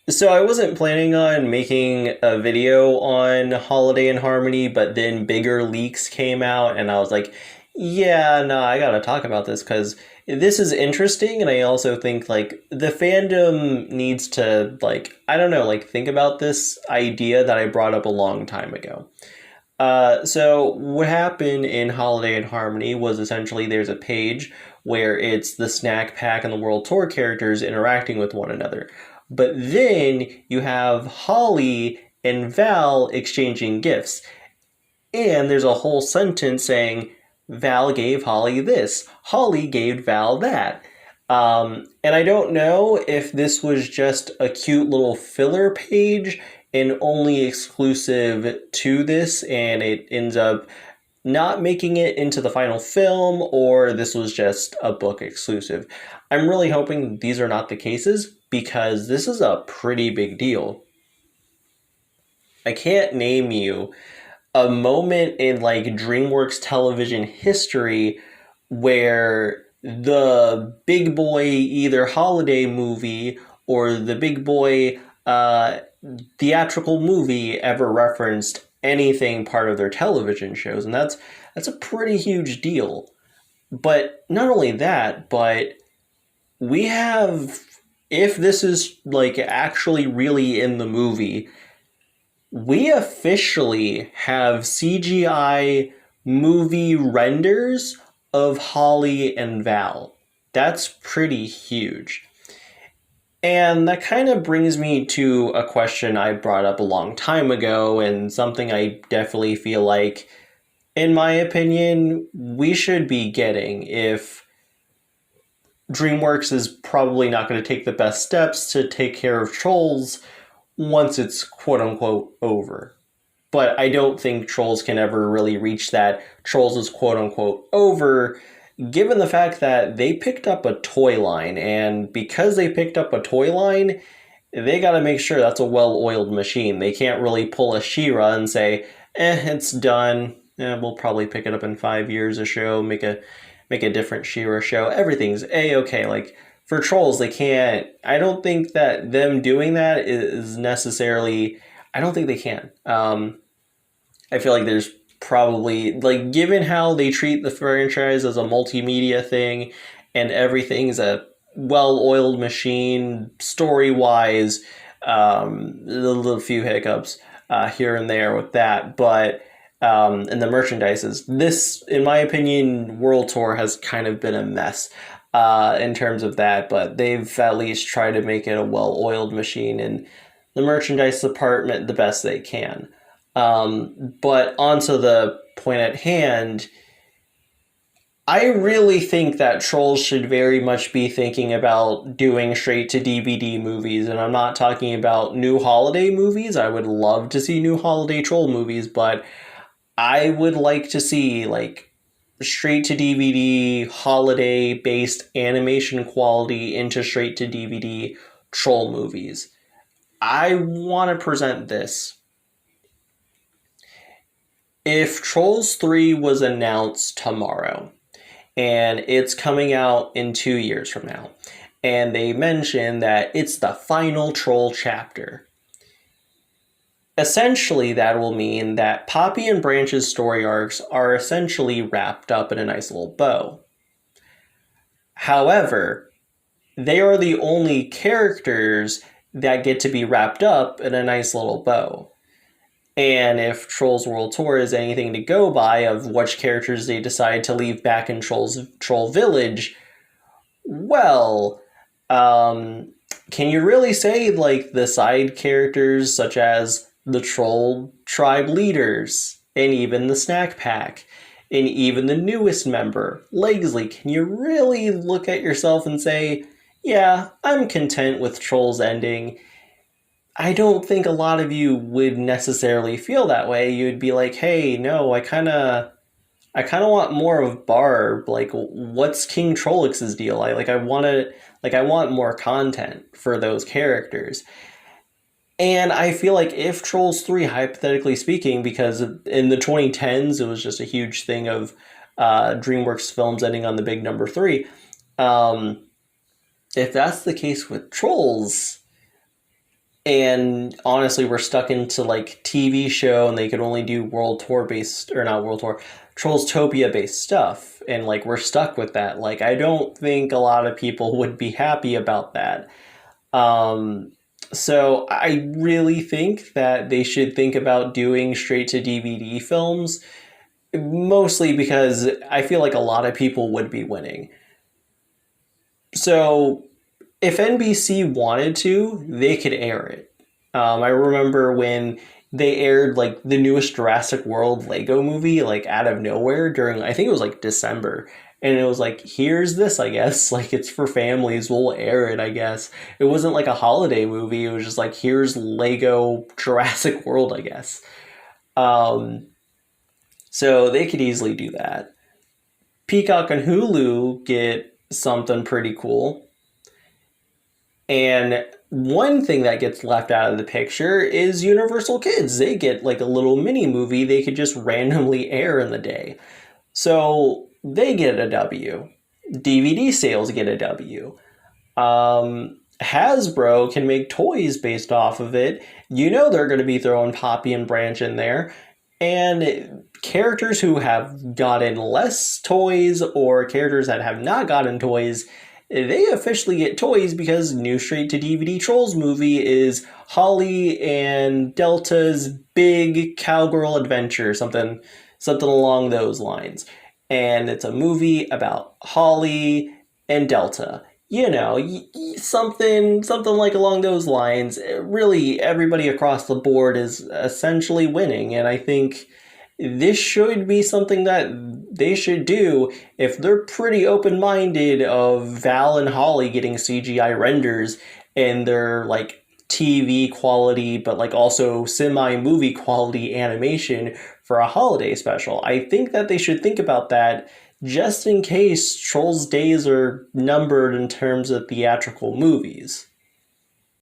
So I wasn't planning on making a video on Holiday in Harmony, but then bigger leaks came out, and I was like, yeah, no, I gotta talk about this because this is interesting, and I also think like the fandom needs to like I don't know, like think about this idea that I brought up a long time ago. So what happened in Holiday in Harmony was essentially there's a page where it's the snack pack and the world tour characters interacting with one another. But then you have Holly and Val exchanging gifts. And there's a whole sentence saying Val gave Holly this, Holly gave Val that. And I don't know if this was just a cute little filler page and only exclusive to this, and it ends up not making it into the final film, or this was just a book exclusive. I'm really hoping these are not the cases because this is a pretty big deal. I can't name you a moment in like DreamWorks television history where the big boy either holiday movie or the big boy theatrical movie ever referenced anything part of their television shows, and that's a pretty huge deal. But not only that, but we have, if this is like actually really in the movie, we officially have CGI movie renders of Holly and Val. That's pretty huge. And that kind of brings me to a question I brought up a long time ago, and something I definitely feel like, in my opinion, we should be getting if DreamWorks is probably not going to take the best steps to take care of Trolls once it's quote unquote over. But I don't think Trolls can ever really reach that Trolls is quote unquote over, given the fact that they picked up a toy line. And because they picked up a toy line, they got to make sure that's a well oiled machine. They can't really pull a She-Ra and say, it's done. We'll probably pick it up in 5 years or so, make a different She-Ra show. Everything's a-okay. Like, for Trolls, they can't. I don't think that them doing that is necessarily. I don't think they can. I feel like there's probably like given how they treat the franchise as a multimedia thing, and everything's a well-oiled machine story-wise. A few hiccups here and there with that, but and the merchandises. This, in my opinion, World Tour has kind of been a mess in terms of that, but they've at least tried to make it a well-oiled machine in the merchandise department the best they can. But onto the point at hand, I really think that Trolls should very much be thinking about doing straight to DVD movies, and I'm not talking about new holiday movies. I would love to see new holiday Troll movies, but I would like to see like straight to DVD holiday based animation quality into straight to DVD Troll movies. I want to present this. If Trolls 3 was announced tomorrow, and it's coming out in 2 years from now, and they mention that it's the final Troll chapter, essentially that will mean that Poppy and Branch's story arcs are essentially wrapped up in a nice little bow. However, they are the only characters that get to be wrapped up in a nice little bow. And if Trolls World Tour is anything to go by of which characters they decide to leave back in Troll Village, well, can you really say like the side characters such as the Troll tribe leaders and even the snack pack and even the newest member, Legsley, can you really look at yourself and say, yeah, I'm content with Trolls ending? I don't think a lot of you would necessarily feel that way. You'd be like, "Hey, no, I kind of want more of Barb. Like, what's King Trollix's deal? I want more content for those characters." And I feel like if Trolls 3, hypothetically speaking, because in the 2010s it was just a huge thing of DreamWorks films ending on the big number 3, if that's the case with Trolls, And honestly, we're stuck into like TV show, and they could only do World Tour based, or not World Tour, Trollstopia based stuff, and like we're stuck with that. Like I don't think a lot of people would be happy about that. Um, so I really think that they should think about doing straight to DVD films, mostly because I feel like a lot of people would be winning. So if NBC wanted to, they could air it. I remember when they aired like the newest Jurassic World Lego movie, like out of nowhere during, I think it was like December. And it was like, here's this, I guess. Like, it's for families. We'll air it, I guess. It wasn't like a holiday movie. It was just like, here's Lego Jurassic World, I guess. Um, so they could easily do that. Peacock and Hulu get something pretty cool. And one thing that gets left out of the picture is Universal Kids. They get like a little mini movie they could just randomly air in the day. So they get a W. DVD sales get a W. Hasbro can make toys based off of it. You know they're going to be throwing Poppy and Branch in there. And characters who have gotten less toys or characters that have not gotten toys, they officially get toys because new straight to DVD Trolls movie is Holly and Delta's big cowgirl adventure, something along those lines. And it's a movie about Holly and Delta. You know, something like along those lines. Really, everybody across the board is essentially winning, and I think this should be something that they should do if they're pretty open-minded of Val and Holly getting CGI renders and their like TV quality, but like also semi-movie quality animation for a holiday special. I think that they should think about that just in case Trolls days are numbered in terms of theatrical movies.